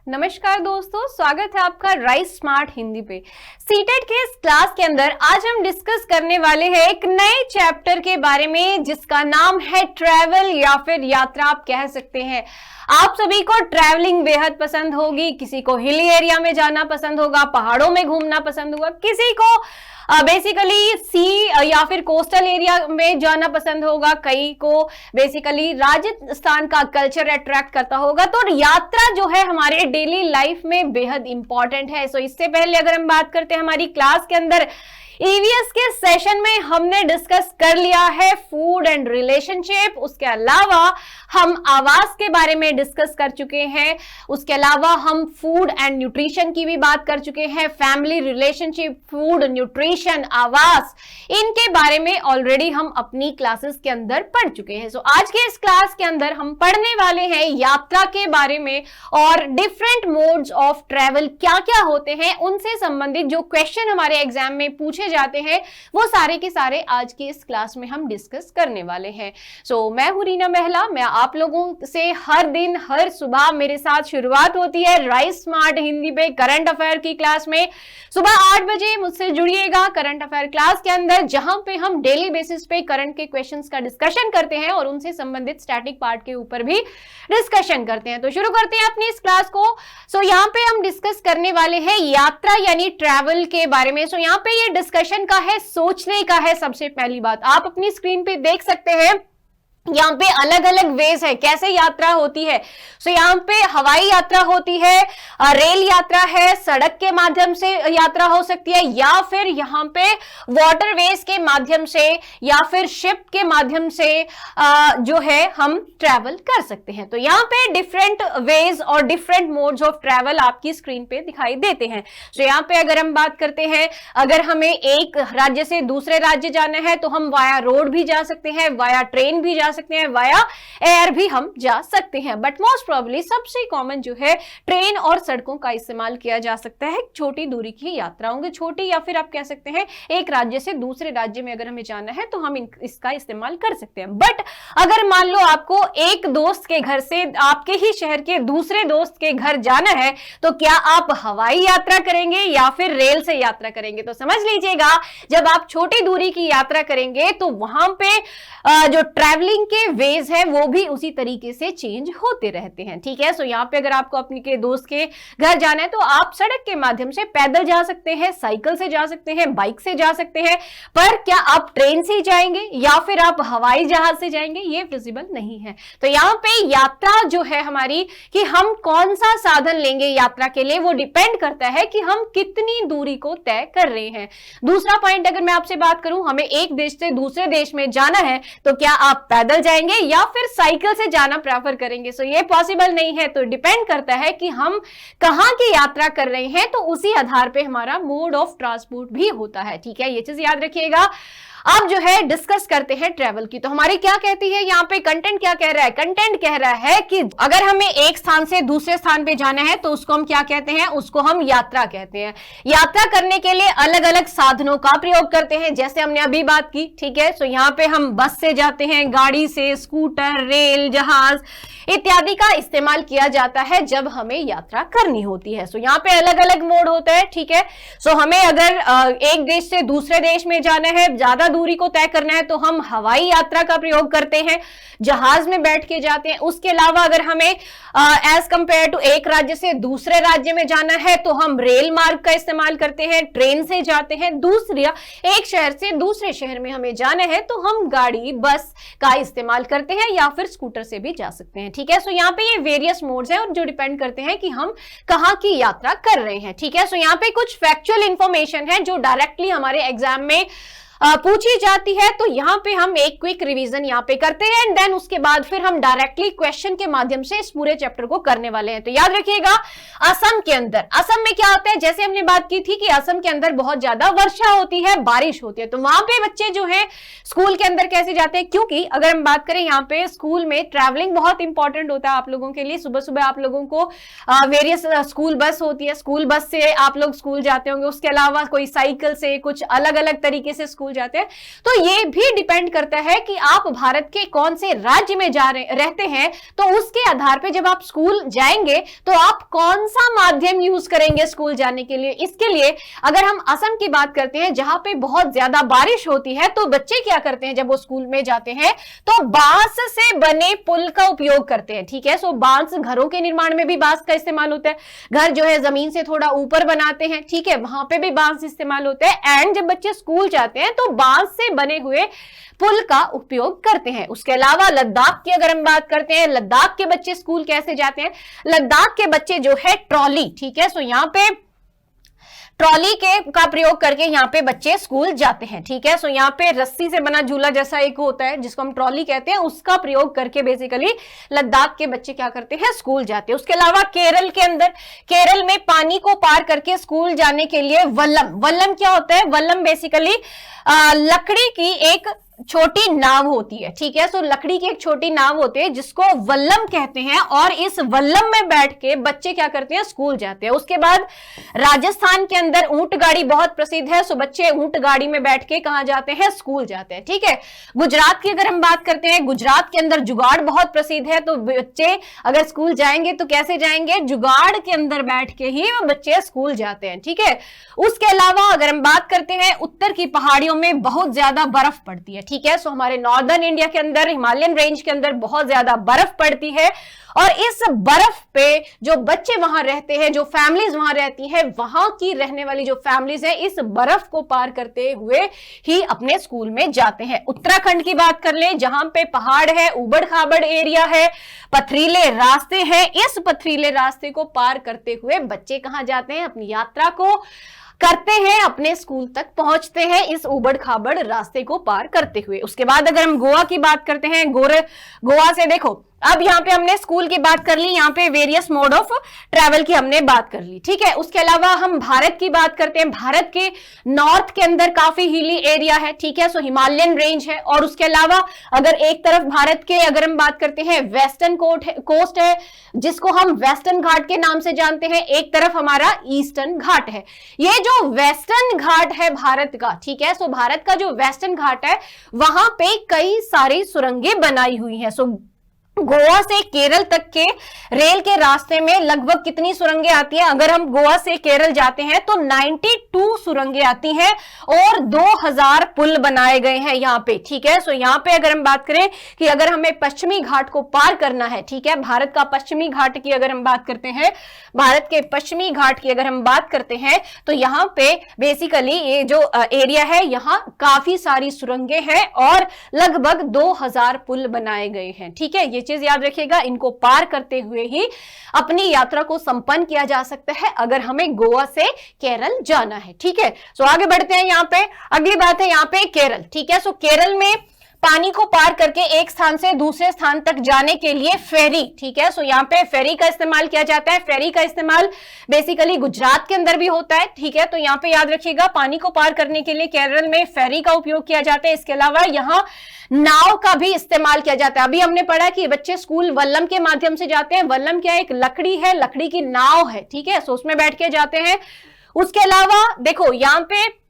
नमस्कार दोस्तों, स्वागत है आपका राइस स्मार्ट हिंदी पे। सीटेट के इस क्लास के अंदर आज हम डिस्कस करने वाले हैं एक नए चैप्टर के बारे में जिसका नाम है ट्रैवल या फिर यात्रा आप कह सकते हैं। आप सभी को ट्रैवलिंग बेहद पसंद होगी, किसी को हिली एरिया में जाना पसंद होगा, पहाड़ों में घूमना पसंद होगा, किसी को बेसिकली सी या फिर कोस्टल एरिया में जाना पसंद होगा, कई को बेसिकली राजस्थान का कल्चर अट्रैक्ट करता होगा। तो यात्रा जो है हमारे डेली लाइफ में बेहद इंपॉर्टेंट है। सो इससे पहले अगर हम बात करते हैं हमारी क्लास के अंदर ईवीएस के सेशन में हमने डिस्कस कर लिया है फूड एंड रिलेशनशिप, उसके अलावा हम आवास के बारे में डिस्कस कर चुके हैं, उसके अलावा हम फूड एंड न्यूट्रिशन की भी बात कर चुके हैं, फैमिली रिलेशनशिप, फूड, न्यूट्रिशन, आवास, इनके बारे में ऑलरेडी हम अपनी क्लासेस के अंदर पढ़ चुके हैं। सो आज के इस क्लास के अंदर हम पढ़ने वाले हैं यात्रा के बारे में और डिफरेंट मोड्स ऑफ ट्रेवल क्या क्या होते हैं, उनसे संबंधित जो क्वेश्चन हमारे एग्जाम में पूछे जाते हैं वो सारे के सारे आज की इस क्लास में हम डिस्कस करने वाले हैं। सो मैं हूं रीना महला, मैं आप लोगों से हर दिन हर सुबह मेरे साथ शुरुआत होती है राइस स्मार्ट हिंदी पे करंट अफेयर की क्लास में। सुबह 8 बजे मुझसे जुड़िएगा करंट अफेयर क्लास के अंदर, जहां पे हम डेली बेसिस पे करंट के क्वेश्चंस का डिस्कशन करते हैं और उनसे संबंधित स्टैटिक पार्ट के ऊपर भी डिस्कशन करते हैं। तो शुरू करते हैं अपनी इस क्लास को। सो यहाँ पे हम डिस्कस करने वाले हैं यात्रा यानी ट्रैवल के बारे में। सो यहाँ पे ये डिस्कशन का है, सोचने का है। सबसे पहली बात आप अपनी स्क्रीन पे देख सकते हैं, यहाँ पे अलग अलग वेज है कैसे यात्रा होती है। सो यहाँ पे हवाई यात्रा होती है, रेल यात्रा है, सड़क के माध्यम से यात्रा हो सकती है, या फिर यहाँ पे वाटरवेज के माध्यम से या फिर शिप के माध्यम से जो है हम ट्रैवल कर सकते हैं। तो यहाँ पे डिफरेंट वेज और डिफरेंट मोड्स ऑफ ट्रैवल आपकी स्क्रीन पे दिखाई देते हैं। सो यहाँ पे अगर हम बात करते हैं, अगर हमें एक राज्य से दूसरे राज्य जाना है तो हम वाया रोड भी जा सकते हैं, वाया ट्रेन भी जा सकते हैं, वाया एयर भी हम जा सकते हैं। बट मोस्ट प्रोबेबली सबसे कॉमन जो है ट्रेन और सड़कों का इस्तेमाल किया जा सकता है छोटी दूरी की यात्राओं के, छोटी या फिर आप कह सकते हैं एक राज्य से दूसरे राज्य में अगर हमें जाना है तो हम इसका इस्तेमाल कर सकते हैं। बट अगर मान लो आपको एक दोस्त के घर से आपके ही शहर के दूसरे दोस्त के घर जाना है तो क्या आप हवाई यात्रा करेंगे या फिर रेल से यात्रा करेंगे? तो समझ लीजिएगा जब आप छोटी दूरी की यात्रा करेंगे तो वहां पे जो ट्रैवलिंग के वेज है वो भी उसी तरीके से चेंज होते रहते हैं। ठीक है, सो यहाँ पे अगर आपको अपने के दोस्त के घर जाना है तो आप सड़क के माध्यम से पैदल जा सकते हैं, साइकिल से जा सकते हैं, बाइक से जा सकते हैं। पर क्या आप ट्रेन से जाएंगे या फिर आप हवाई जहाज से जाएंगे, ये विजिबल नहीं है। तो यहाँ पे यात्रा जो है हमारी कि हम कौन सा साधन लेंगे यात्रा के लिए, वो डिपेंड करता है कि हम कितनी दूरी को तय कर रहे हैं। दूसरा पॉइंट अगर मैं आपसे बात करूं, हमें एक देश से दूसरे देश में जाना है तो क्या आप पैदल जाएंगे या फिर साइकिल से जाना प्रेफर करेंगे? सो ये पॉसिबल नहीं है। तो डिपेंड करता है कि हम कहां की यात्रा कर रहे हैं, तो उसी आधार पे हमारा मोड ऑफ ट्रांसपोर्ट भी होता है। ठीक है, ये चीज याद रखिएगा। अब जो है डिस्कस करते हैं ट्रैवल की। तो हमारी क्या कहती है यहाँ पे, कंटेंट क्या कह रहा है? कंटेंट कह रहा है कि अगर हमें एक स्थान से दूसरे स्थान पे जाना है तो उसको हम क्या कहते हैं? उसको हम यात्रा कहते हैं। यात्रा करने के लिए अलग अलग साधनों का प्रयोग करते हैं, जैसे हमने अभी बात की। ठीक है, सो यहाँ पे हम बस से जाते हैं, गाड़ी से, स्कूटर, रेल, जहाज इत्यादि का इस्तेमाल किया जाता है जब हमें यात्रा करनी होती है। सो यहाँ पे अलग अलग मोड होता है। ठीक है, सो हमें अगर एक देश से दूसरे देश में जाना है, ज्यादा दूरी को तय करना है तो हम हवाई यात्रा का प्रयोग करते हैं, जहाज में बैठ के जाते हैं। उसके अलावा अगर हमें एज कंपेयर टू एक राज्य से दूसरे राज्य में जाना है तो हम रेल मार्ग का इस्तेमाल करते हैं, ट्रेन से जाते हैं। दूसरी एक शहर से दूसरे शहर में हमें जाना है तो हम गाड़ी, बस का इस्तेमाल करते हैं या फिर स्कूटर से भी जा सकते हैं। ठीक है, सो यहाँ पे ये वेरियस मोड्स हैं और जो डिपेंड करते हैं कि हम कहां की यात्रा कर रहे हैं। ठीक है, सो यहाँ पे कुछ फैक्चुअल इंफॉर्मेशन है जो डायरेक्टली हमारे एग्जाम में पूछी जाती है। तो यहाँ पे हम एक क्विक रिवीजन यहाँ पे करते हैं एंड देन उसके बाद फिर हम डायरेक्टली क्वेश्चन के माध्यम से इस पूरे चैप्टर को करने वाले हैं। तो याद रखिएगा, असम के अंदर, असम में क्या होता है, जैसे हमने बात की थी कि असम के अंदर बहुत ज्यादा वर्षा होती है, बारिश होती है। तो वहां पे बच्चे जो है स्कूल के अंदर कैसे जाते हैं, क्योंकि अगर हम बात करें यहाँ पे स्कूल में ट्रैवलिंग बहुत इंपॉर्टेंट होता है आप लोगों के लिए। सुबह सुबह आप लोगों को वेरियस स्कूल बस होती है, स्कूल बस से आप लोग स्कूल जाते होंगे। उसके अलावा कोई साइकिल से, कुछ अलग अलग तरीके से स्कूल स्कूल जाते हैं। तो ये भी डिपेंड करता है कि आप भारत के कौन से राज्य में रहते हैं, तो उसके आधार पर जब आप स्कूल जाएंगे तो आप कौन सा माध्यम यूज करेंगे स्कूल जाने के लिए। इसके लिए अगर हम असम की बात करते हैं, जहां पे बहुत ज्यादा बारिश होती है, तो बच्चे क्या करते हैं जब वो स्कूल में जाते हैं, तो बांस से बने पुल का उपयोग करते हैं। ठीक है, सो बांस, घरों के निर्माण में भी बांस का इस्तेमाल होता है। घर जो है जमीन से थोड़ा ऊपर बनाते हैं, ठीक है, वहां पे भी बांस इस्तेमाल होता है। एंड जब बच्चे स्कूल जाते हैं तो बांस से बने हुए पुल का उपयोग करते हैं। उसके अलावा लद्दाख की अगर हम बात करते हैं, लद्दाख के बच्चे स्कूल कैसे जाते हैं, लद्दाख के बच्चे जो है ट्रॉली, ठीक है, सो यहां पे ट्रॉली के का प्रयोग करके यहाँ पे बच्चे स्कूल जाते हैं। ठीक है, सो यहाँ पे रस्सी से बना झूला जैसा एक होता है जिसको हम ट्रॉली कहते हैं, उसका प्रयोग करके बेसिकली लद्दाख के बच्चे क्या करते हैं, स्कूल जाते हैं। उसके अलावा केरल के अंदर, केरल में पानी को पार करके स्कूल जाने के लिए वल्लम, वल्लम क्या होता है, वल्लम बेसिकली लकड़ी की एक छोटी नाव होती है। ठीक है, सो लकड़ी की एक छोटी नाव होती है जिसको वल्लम कहते हैं, और इस वल्लम में बैठ के बच्चे क्या करते हैं, स्कूल जाते हैं। उसके बाद राजस्थान के अंदर ऊंट गाड़ी बहुत प्रसिद्ध है, सो बच्चे ऊंट गाड़ी में बैठ के कहां जाते हैं, स्कूल जाते हैं। ठीक है, गुजरात की अगर हम बात करते हैं, गुजरात के अंदर जुगाड़ बहुत प्रसिद्ध है, तो बच्चे अगर स्कूल जाएंगे तो कैसे जाएंगे, जुगाड़ के अंदर बैठ के ही वो बच्चे स्कूल जाते हैं। ठीक है, उसके अलावा अगर हम बात करते हैं, उत्तर की पहाड़ियों में बहुत ज्यादा बर्फ पड़ती है। ठीक है, सो हमारे नॉर्दर्न इंडिया के अंदर, हिमालयन रेंज के अंदर बहुत ज्यादा बर्फ पड़ती है, और इस बर्फ पे जो बच्चे वहां रहते हैं, जो फैमिलीज वहां रहती हैं, वहां की रहने वाली जो फैमिलीज हैं, इस बर्फ को पार करते हुए ही अपने स्कूल में जाते हैं। उत्तराखंड की बात कर ले, जहां पे पहाड़ है, उबड़ खाबड़ एरिया है, पथरीले रास्ते हैं, इस पथरीले रास्ते को पार करते हुए बच्चे कहां जाते हैं, अपनी यात्रा को करते हैं, अपने स्कूल तक पहुंचते हैं इस उबड़ खाबड़ रास्ते को पार करते हुए। उसके बाद अगर हम गोवा की बात करते हैं, गोवा से देखो, अब यहाँ पे हमने स्कूल की बात कर ली, यहाँ पे वेरियस मोड ऑफ ट्रैवल की हमने बात कर ली। ठीक है, उसके अलावा हम भारत की बात करते हैं, भारत के नॉर्थ के अंदर काफी हिली एरिया है। ठीक है, सो हिमालयन रेंज है, और उसके अलावा अगर एक तरफ भारत के अगर हम बात करते हैं, वेस्टर्न कोस्ट है जिसको हम वेस्टर्न घाट के नाम से जानते हैं, एक तरफ हमारा ईस्टर्न घाट है। ये जो वेस्टर्न घाट है भारत का, ठीक है, सो भारत का जो वेस्टर्न घाट है, वहां पे कई सारी सुरंगें बनाई हुई हैं। सो गोवा से केरल तक के रेल के रास्ते में लगभग कितनी सुरंगें आती हैं, अगर हम गोवा से केरल जाते हैं तो 92 सुरंगें आती हैं, और 2000 पुल बनाए गए हैं यहाँ पे। ठीक है, सो यहाँ पे अगर हम बात करें कि अगर हमें पश्चिमी घाट को पार करना है, ठीक है, भारत का पश्चिमी घाट की अगर हम बात करते हैं, भारत के पश्चिमी घाट की अगर हम बात करते हैं, तो यहाँ पे बेसिकली ये जो एरिया है, यहाँ काफी सारी सुरंगें हैं और लगभग 2000 पुल बनाए गए हैं। ठीक है, ये चीज याद रखिएगा, इनको पार करते हुए ही अपनी यात्रा को संपन्न किया जा सकता है अगर हमें गोवा से केरल जाना है। ठीक है, सो आगे बढ़ते हैं। यहाँ पे अगली बात है, यहाँ पे केरल। ठीक है, सो केरल में पानी को पार करके एक स्थान से दूसरे स्थान तक जाने के लिए फेरी, ठीक है, सो यहाँ पे फेरी का इस्तेमाल किया जाता है। फेरी का इस्तेमाल बेसिकली गुजरात के अंदर भी होता है। ठीक है, तो यहाँ पे याद रखिएगा, पानी को पार करने के लिए केरल में फेरी का उपयोग किया जाता है। इसके अलावा यहाँ नाव का भी इस्तेमाल किया जाता है। अभी हमने पढ़ा कि बच्चे स्कूल वल्लम के माध्यम से जाते हैं। वल्लम क्या है, एक लकड़ी है, लकड़ी की नाव है। ठीक है, सो उसमें बैठ के जाते हैं। उसके अलावा देखो यहाँ पे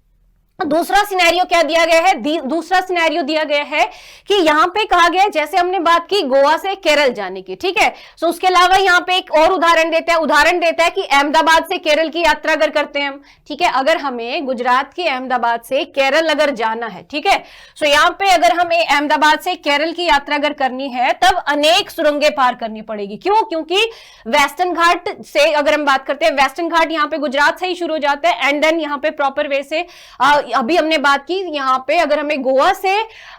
दूसरा सिनेरियो क्या दिया गया है, दूसरा सिनेरियो दिया गया है कि यहाँ पे कहा गया है, जैसे हमने बात की गोवा से केरल जाने की। ठीक है, सो उसके अलावा यहाँ पे एक और उदाहरण देता है कि अहमदाबाद से केरल की यात्रा अगर करते हैं हम, ठीक है, अगर हमें गुजरात के अहमदाबाद से केरल अगर जाना है, ठीक है, सो यहाँ पे अगर हमें अहमदाबाद से केरल की यात्रा अगर करनी है, तब अनेक सुरंगें पार करनी पड़ेगी। क्यों? क्योंकि वेस्टर्न घाट से अगर हम बात करते हैं, वेस्टर्न घाट यहाँ पे गुजरात से ही शुरू हो जाता है, एंड देन यहाँ पे प्रॉपर वे से अभी हमने बात की यहाँ पे अगर हमें गोवा से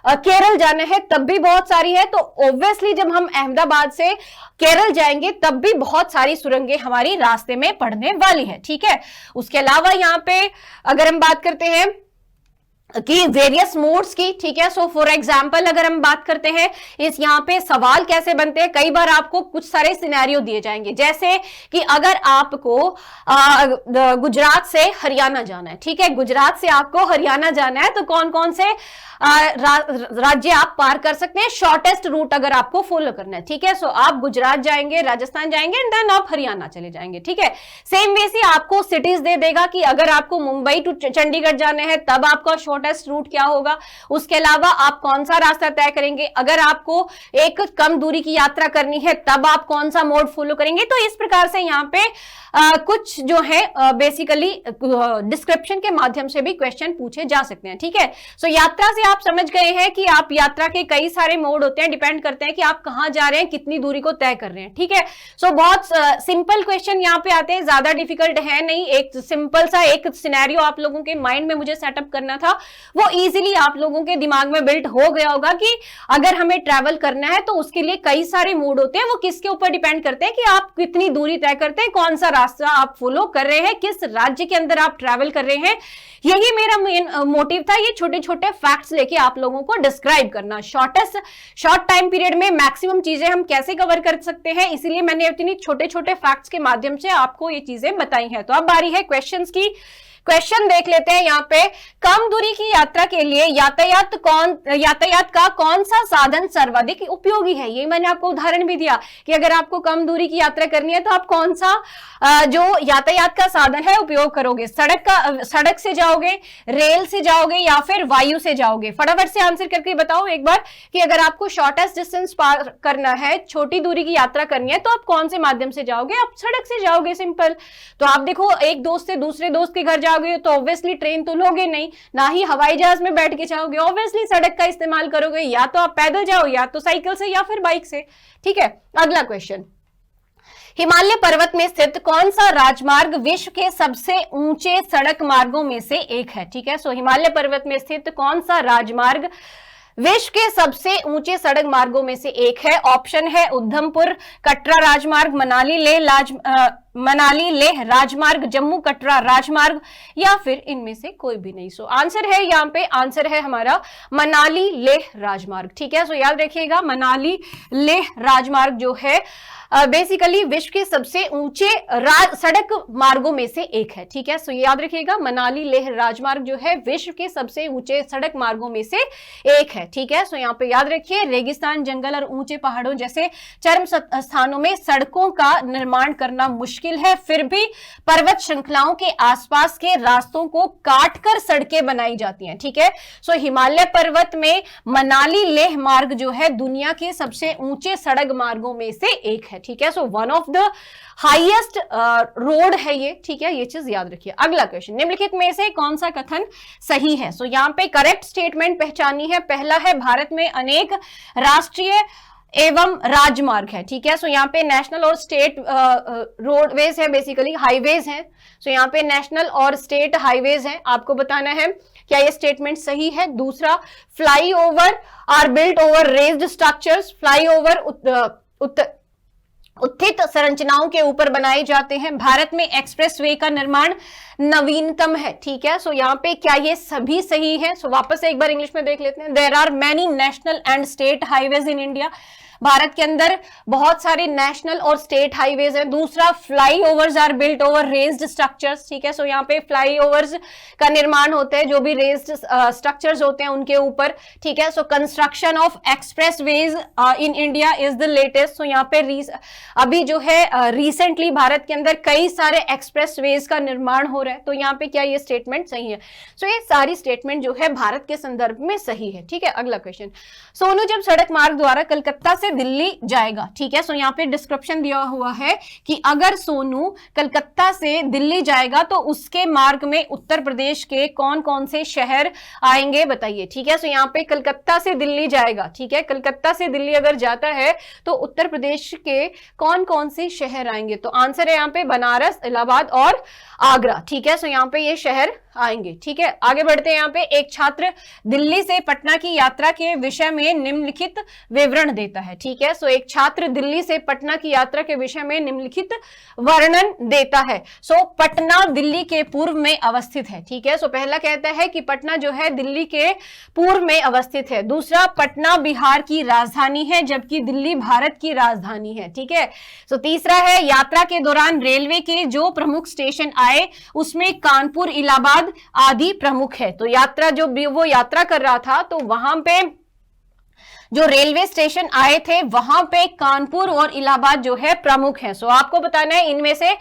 केरल जाना है तब भी बहुत सारी है। तो ऑब्वियसली जब हम अहमदाबाद से केरल जाएंगे तब भी बहुत सारी सुरंगें हमारी रास्ते में पड़ने वाली है। ठीक है, उसके अलावा यहाँ पे अगर हम बात करते हैं कि वेरियस मोड्स की, ठीक है, सो फॉर एग्जांपल अगर हम बात करते हैं इस यहाँ पे सवाल कैसे बनते हैं, कई बार आपको कुछ सारे सिनेरियो दिए जाएंगे, जैसे कि अगर आपको गुजरात से हरियाणा जाना है, ठीक है, गुजरात से आपको हरियाणा जाना है, तो कौन कौन से राज्य आप पार कर सकते हैं, शॉर्टेस्ट रूट अगर आपको फॉलो करना है। ठीक है, सो आप गुजरात जाएंगे, राजस्थान जाएंगे, एंड देन आप हरियाणा चले जाएंगे। ठीक है, सेम वे से आपको सिटीज दे देगा कि अगर आपको मुंबई टू चंडीगढ़ जाना है तब आपका शॉर्ट शॉर्टेस्ट रूट क्या होगा, उसके अलावा आप कौन सा रास्ता तय करेंगे, अगर आपको एक कम दूरी की यात्रा करनी है तब आप कौन सा मोड फॉलो करेंगे। तो इस प्रकार से यहाँ पे कुछ जो है बेसिकली डिस्क्रिप्शन के माध्यम से भी क्वेश्चन पूछे जा सकते हैं। ठीक है, सो यात्रा से आप समझ गए हैं कि आप यात्रा के कई सारे मोड होते हैं, डिपेंड करते हैं कि आप कहां जा रहे हैं, कितनी दूरी को तय कर रहे हैं। ठीक है, सो बहुत सिंपल क्वेश्चन यहाँ पे आते हैं, ज्यादा डिफिकल्ट है नहीं। एक सिंपल सा एक सिनेरियो आप लोगों के माइंड में मुझे सेटअप करना था, वो इजीली आप लोगों के दिमाग में बिल्ट हो गया होगा कि अगर हमें ट्रैवल करना है तो उसके लिए कई सारे मोड होते हैं, वो किसके ऊपर डिपेंड करते हैं कि आप कितनी दूरी तय करते हैं, कौन सा रास्ता आप फॉलो कर रहे हैं, किस राज्य के अंदर आप ट्रैवल कर रहे हैं। यही मेरा मेन मोटिव था, ये छोटे छोटे फैक्ट्स लेके आप लोगों को डिस्क्राइब करना। शॉर्ट टाइम पीरियड में मैक्सिमम चीजें हम कैसे कवर कर सकते हैं, इसीलिए मैंने इतनी छोटे छोटे फैक्ट्स के माध्यम से आपको ये चीजें बताई हैं। तो अब बारी है क्वेश्चंस की। क्वेश्चन देख लेते हैं यहाँ पे, कम दूरी की यात्रा के लिए यातायात का कौन सा साधन सर्वाधिक उपयोगी है। ये मैंने आपको उदाहरण भी दिया कि अगर आपको कम दूरी की यात्रा करनी है तो आप कौन सा जो यातायात का साधन है उपयोग करोगे, सड़क से जाओगे, रेल से जाओगे या फिर वायु से जाओगे। फटाफट से आंसर करके बताओ एक बार कि अगर आपको शॉर्टेस्ट डिस्टेंस पार करना है, छोटी दूरी की यात्रा करनी है, तो आप कौन से माध्यम से जाओगे, आप सड़क से जाओगे, सिंपल। तो आप देखो, एक दोस्त से दूसरे दोस्त के घर जाओगे तो ऑब्वियसली ट्रेन तो लोगे नहीं, ना ही हवाई जहाज में बैठ के जाओगे, ऑब्वियसली सड़क का इस्तेमाल करोगे, या तो आप पैदल जाओ या तो साइकिल से या फिर बाइक से। ठीक है, अगला क्वेश्चन, हिमालय पर्वत में स्थित कौन सा राजमार्ग विश्व के सबसे ऊंचे सड़क मार्गों में से एक है। ठीक है, सो हिमालय पर्वत में स्थित कौन सा राजमार्ग विश्व के सबसे ऊंचे सड़क मार्गों में से एक है। ऑप्शन है उधमपुर कटरा राजमार्ग, मनाली लेह राजमार्ग, जम्मू कटरा राजमार्ग, या फिर इनमें से कोई भी नहीं। सो आंसर है यहाँ पे, आंसर है हमारा मनाली लेह राजमार्ग। ठीक है, सो याद रखिएगा, मनाली लेह राजमार्ग जो है बेसिकली विश्व के सबसे ऊंचे सड़क मार्गों में से एक है। ठीक है, सो याद रखिएगा, मनाली लेह राजमार्ग जो है विश्व के सबसे ऊंचे सड़क मार्गों में से एक है। ठीक है, सो यहाँ पे याद रखिए, रेगिस्तान, जंगल और ऊंचे पहाड़ों जैसे चरम स्थानों में सड़कों का निर्माण करना मुश्किल है, फिर भी पर्वत श्रृंखलाओं के आसपास के रास्तों को काटकर सड़कें बनाई जाती हैं। ठीक है, सो हिमालय पर्वत में मनाली लेह मार्ग जो है दुनिया के सबसे ऊंचे सड़क मार्गों में से एक है। ठीक है, so one of the highest road है ये। ठीक है, ये चीज याद रखिए। अगला क्वेश्चन, निम्नलिखित में से कौन सा कथन सही है। सो यहाँ पे करेक्ट स्टेटमेंट पहचानी है। पहला है, भारत में अनेक राष्ट्रीय एवं राजमार्ग है। ठीक है, सो यहाँ पे नेशनल और स्टेट रोडवेज है, बेसिकली हाईवेज है। सो यहाँ पे नेशनल और स्टेट हाईवेज है, आपको बताना है क्या ये स्टेटमेंट सही है। दूसरा, flyover are built over raised structures, flyover उत्थित संरचनाओं के ऊपर बनाए जाते हैं। भारत में एक्सप्रेसवे का निर्माण नवीनतम है। ठीक है, सो यहाँ पे क्या ये सभी सही है। सो वापस से एक बार इंग्लिश में देख लेते हैं। There are many national and state highways in India, Bharat के अंदर बहुत सारे नेशनल और स्टेट हाईवेज हैं। दूसरा, flyovers are built over raised structures. ठीक है, सो यहाँ पे फ्लाईओवर्स का निर्माण होता है जो भी रेज्ड स्ट्रक्चर्स होते हैं उनके ऊपर। ठीक है, so construction of expressways in India is the latest. So यहाँ पे अभी जो है रिसेंटली भारत के अंदर कई सारे एक्सप्रेसवेज का निर्माण हो रहा है। तो यहाँ पे क्या ये स्टेटमेंट सही है। सो ये सारी स्टेटमेंट जो है भारत के संदर्भ में सही है। ठीक है, अगला क्वेश्चन, सोनू जब सड़क मार्ग द्वारा कलकत्ता से दिल्ली जाएगा। ठीक है, सो यहाँ पे डिस्क्रिप्शन दिया हुआ है कि अगर सोनू कलकत्ता से दिल्ली जाएगा तो उसके मार्ग में उत्तर प्रदेश के कौन कौन से शहर आएंगे, बताइए। ठीक है, सो यहाँ पे कलकत्ता से दिल्ली जाएगा। ठीक है, कलकत्ता से दिल्ली अगर जाता है तो उत्तर प्रदेश के कौन कौन से शहर आएंगे। तो आंसर है यहाँ पे बनारस, इलाहाबाद और आगरा। ठीक है, सो यहाँ पे ये शहर आएंगे। ठीक है, आगे बढ़ते हैं। यहाँ पे एक छात्र दिल्ली से पटना की यात्रा के विषय में निम्नलिखित विवरण देता है। ठीक है, सो एक छात्र दिल्ली से पटना की यात्रा के विषय में निम्नलिखित वर्णन देता है। सो पटना दिल्ली के पूर्व में अवस्थित है। ठीक है, सो पहला कहता है कि पटना जो है दिल्ली के पूर्व में अवस्थित है। दूसरा, पटना बिहार की राजधानी है जबकि दिल्ली भारत की राजधानी है। ठीक है, सो तीसरा है, यात्रा के दौरान रेलवे के जो प्रमुख स्टेशन आए उसमें कानपुर, इलाहाबाद आदि प्रमुख है। तो वो यात्रा कर रहा था तो वहां पे जो रेलवे स्टेशन आए थे वहां पे कानपुर और इलाहाबाद जो है प्रमुख है। सो आपको बताना है इनमें से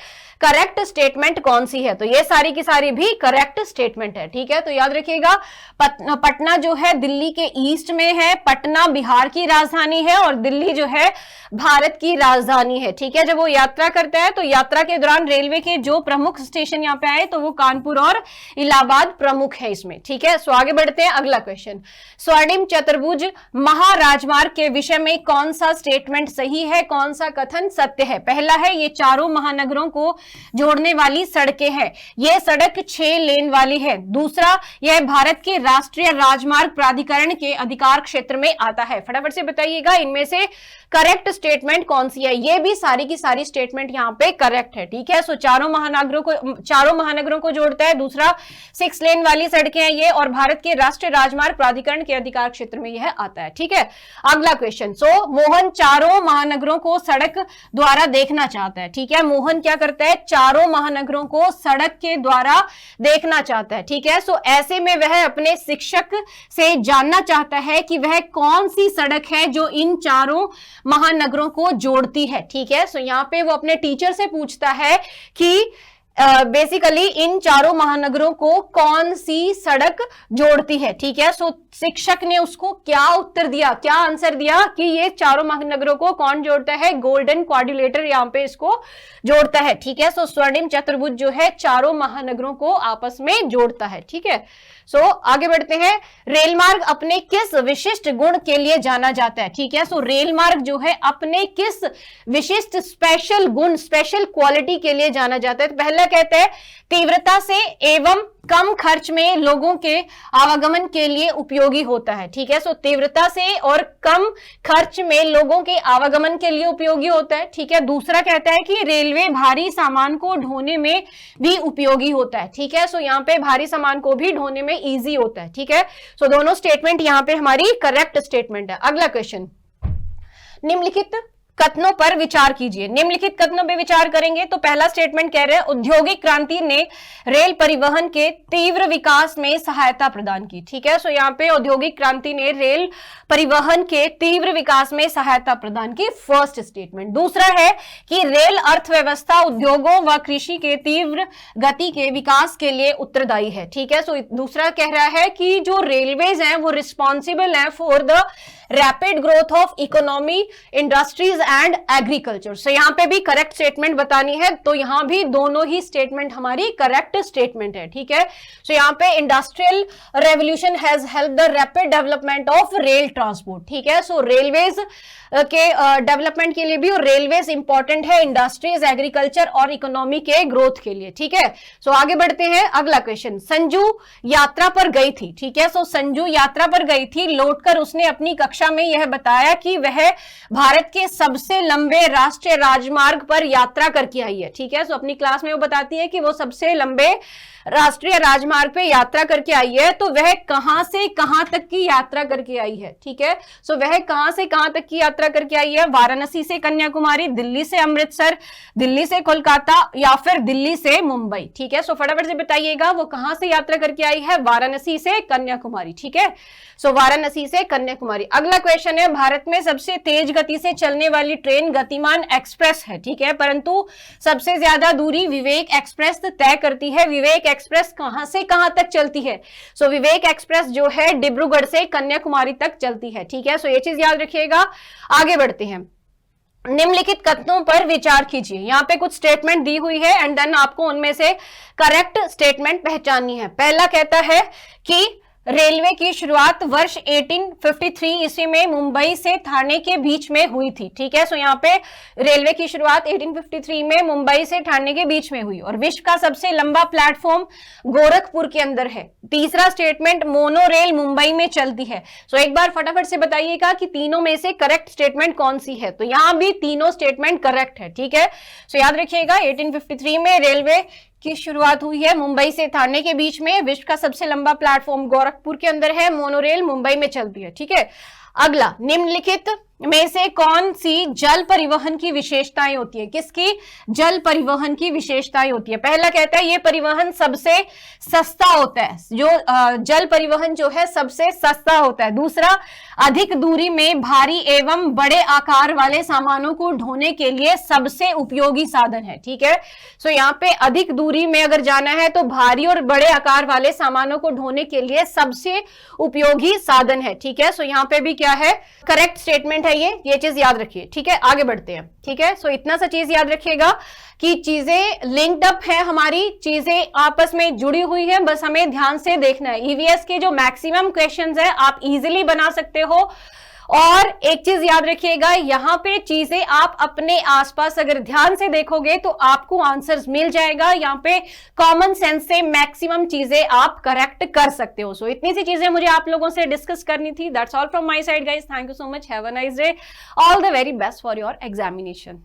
करेक्ट स्टेटमेंट कौन सी है? तो ये सारी की सारी भी करेक्ट स्टेटमेंट है, ठीक है। तो याद रखिएगा, पटना जो है दिल्ली के ईस्ट में है, पटना बिहार की राजधानी है और दिल्ली जो है भारत की राजधानी है, ठीक है। जब वो यात्रा करता है तो यात्रा के दौरान रेलवे के जो प्रमुख स्टेशन यहाँ पे आए तो वो कानपुर और इलाहाबाद प्रमुख है इसमें, ठीक है। सो आगे बढ़ते हैं, अगला क्वेश्चन, स्वर्णिम चतुर्भुज महाराजमार्ग के विषय में कौन सा स्टेटमेंट सही है, कौन सा कथन सत्य है? पहला है, ये चारों महानगरों को जोड़ने वाली सड़कें हैं, ये सड़क 6 लेन वाली है। दूसरा, यह भारत के राष्ट्रीय राजमार्ग प्राधिकरण के अधिकार क्षेत्र में आता है। फटाफट से बताइएगा इनमें से करेक्ट स्टेटमेंट कौन सी है? ये भी सारी की सारी स्टेटमेंट यहाँ पे करेक्ट है, ठीक है। सो चारों महानगरों को जोड़ता है, दूसरा 6 लेन वाली सड़कें हैं ये, और भारत के राष्ट्रीय राजमार्ग प्राधिकरण के अधिकार क्षेत्र में यह आता है, ठीक है। अगला क्वेश्चन, सो मोहन चारों महानगरों को सड़क द्वारा देखना चाहता है, ठीक है। मोहन क्या करता है? चारों महानगरों को सड़क के द्वारा देखना चाहता है, ठीक है। सो ऐसे में वह अपने शिक्षक से जानना चाहता है कि वह कौन सी सड़क है जो इन चारों महानगरों को जोड़ती है, ठीक है। सो यहां पे वो अपने टीचर से पूछता है कि बेसिकली इन चारों महानगरों को कौन सी सड़क जोड़ती है, ठीक है। सो शिक्षक ने उसको क्या उत्तर दिया, क्या आंसर दिया कि ये चारों महानगरों को कौन जोड़ता है? गोल्डन क्वाड्रिलेटर यहां पे इसको जोड़ता है, ठीक है। सो स्वर्णिम चतुर्भुज जो है चारों महानगरों को आपस में जोड़ता है, ठीक है। सो आगे बढ़ते हैं, रेल मार्ग अपने किस विशिष्ट गुण के लिए जाना जाता है, ठीक है। सो रेल मार्ग जो है अपने किस विशिष्ट स्पेशल गुण, स्पेशल क्वालिटी के लिए जाना जाता है? तो पहला कहते हैं तीव्रता से एवं कम खर्च में लोगों के आवागमन के लिए उपयोगी होता है, ठीक है। सो तीव्रता से और कम खर्च में लोगों के आवागमन के लिए उपयोगी होता है, ठीक है। दूसरा कहता है कि रेलवे भारी सामान को ढोने में भी उपयोगी होता है, ठीक है। सो यहाँ पे भारी सामान को भी ढोने में इजी होता है, ठीक है। सो दोनों स्टेटमेंट यहाँ पे हमारी करेक्ट स्टेटमेंट है। अगला क्वेश्चन, निम्नलिखित कथनों पर विचार कीजिए। निम्नलिखित कथनों पर विचार करेंगे तो पहला स्टेटमेंट कह रहे हैं औद्योगिक क्रांति ने रेल परिवहन के तीव्र विकास में सहायता प्रदान की, ठीक है। सो यहाँ पे औद्योगिक क्रांति ने रेल परिवहन के तीव्र विकास में सहायता प्रदान की, फर्स्ट स्टेटमेंट। दूसरा है कि रेल अर्थव्यवस्था, उद्योगों व कृषि के तीव्र गति के विकास के लिए उत्तरदायी है, ठीक है। सो दूसरा कह रहा है कि जो रेलवेज हैं वो रिस्पॉन्सिबल है for the rapid growth of economy, industries and agriculture. So यहाँ पे भी करेक्ट स्टेटमेंट बतानी है, तो यहाँ भी दोनों ही स्टेटमेंट हमारी करेक्ट स्टेटमेंट है, ठीक है। सो यहाँ पे industrial revolution has helped the rapid development of rail transport, ठीक है। सो रेलवेज के डेवलपमेंट के लिए भी, और रेलवेज इंपॉर्टेंट है इंडस्ट्रीज, एग्रीकल्चर और इकोनॉमी के ग्रोथ के लिए, ठीक है। सो आगे बढ़ते हैं, अगला क्वेश्चन, संजू यात्रा पर गई थी, ठीक है। सो संजू यात्रा पर गई थी, लौटकर उसने अपनी कक्षा में यह बताया कि वह भारत के सबसे लंबे राष्ट्रीय राजमार्ग पर यात्रा करके आई है, ठीक है। सो अपनी क्लास में वो बताती है कि वो सबसे लंबे राष्ट्रीय राजमार्ग पे यात्रा करके आई है, तो वह कहां से कहां तक की यात्रा करके आई है, ठीक है। सो वह कहां से कहां तक की यात्रा करके आई है? वाराणसी से कन्याकुमारी, दिल्ली से अमृतसर, दिल्ली से कोलकाता या फिर दिल्ली से मुंबई, ठीक है। सो फटाफट से बताइएगा वो कहां से यात्रा करके आई है? वाराणसी से कन्याकुमारी, ठीक है। सो वाराणसी से कन्याकुमारी। अगला क्वेश्चन है, भारत में सबसे तेज गति से चलने वाली ट्रेन गतिमान एक्सप्रेस है, ठीक है, परंतु सबसे ज्यादा दूरी विवेक एक्सप्रेस तय करती है। विवेक एक्सप्रेस कहां से कहां तक चलती है? सो विवेक एक्सप्रेस जो है डिब्रूगढ़ से कन्याकुमारी तक चलती है, ठीक है। सो ये चीज याद रखिएगा। आगे बढ़ते हैं, निम्नलिखित कथनों पर विचार कीजिए। यहाँ पे कुछ स्टेटमेंट दी हुई है एंड देन आपको उनमें से करेक्ट स्टेटमेंट पहचाननी है। पहला कहता है कि रेलवे की शुरुआत वर्ष 1853 ईस्वी में मुंबई से ठाणे के बीच में हुई थी, ठीक है। सो यहाँ पे रेलवे की शुरुआत 1853 में मुंबई से ठाणे के बीच में हुई, और विश्व का सबसे लंबा प्लेटफॉर्म गोरखपुर के अंदर है। तीसरा स्टेटमेंट, मोनो रेल मुंबई में चलती है। सो एक बार फटाफट से बताइएगा कि तीनों में से करेक्ट स्टेटमेंट कौन सी है? तो यहाँ भी तीनों स्टेटमेंट करेक्ट है, ठीक है। सो याद रखिएगा 1853 में रेलवे की शुरुआत हुई है मुंबई से ठाणे के बीच में, विश्व का सबसे लंबा प्लेटफॉर्म गोरखपुर के अंदर है, मोनोरेल मुंबई में चलती है, ठीक है। अगला, निम्नलिखित में से कौन सी जल परिवहन की विशेषताएं होती है? किसकी जल परिवहन की विशेषताएं होती है? पहला कहता है ये परिवहन सबसे सस्ता होता है, जो जल परिवहन जो है सबसे सस्ता होता है। दूसरा, अधिक दूरी में भारी एवं बड़े आकार वाले सामानों को ढोने के लिए सबसे उपयोगी साधन है। ठीक है, सो यहाँ पे अधिक दूरी में अगर जाना है तो भारी और बड़े आकार वाले सामानों को ढोने के लिए सबसे उपयोगी साधन है। ठीक है, सो यहाँ पे भी क्या है, करेक्ट स्टेटमेंट है ये चीज याद रखिए। ठीक है, आगे बढ़ते हैं। ठीक है, सो इतना सा चीज याद रखिएगा कि चीजें लिंक्ड अप है, हमारी चीजें आपस में जुड़ी हुई है, बस हमें ध्यान से देखना है। ईवीएस के जो मैक्सिमम क्वेश्चंस है आप इजीली बना सकते हो। और एक चीज याद रखिएगा, यहां पे चीजें आप अपने आसपास अगर ध्यान से देखोगे तो आपको आंसर्स मिल जाएगा। यहाँ पे कॉमन सेंस से मैक्सिमम चीजें आप करेक्ट कर सकते हो। सो इतनी सी चीजें मुझे आप लोगों से डिस्कस करनी थी। That's all from my side guys, thank you so much, have a nice day, all the very best for your examination.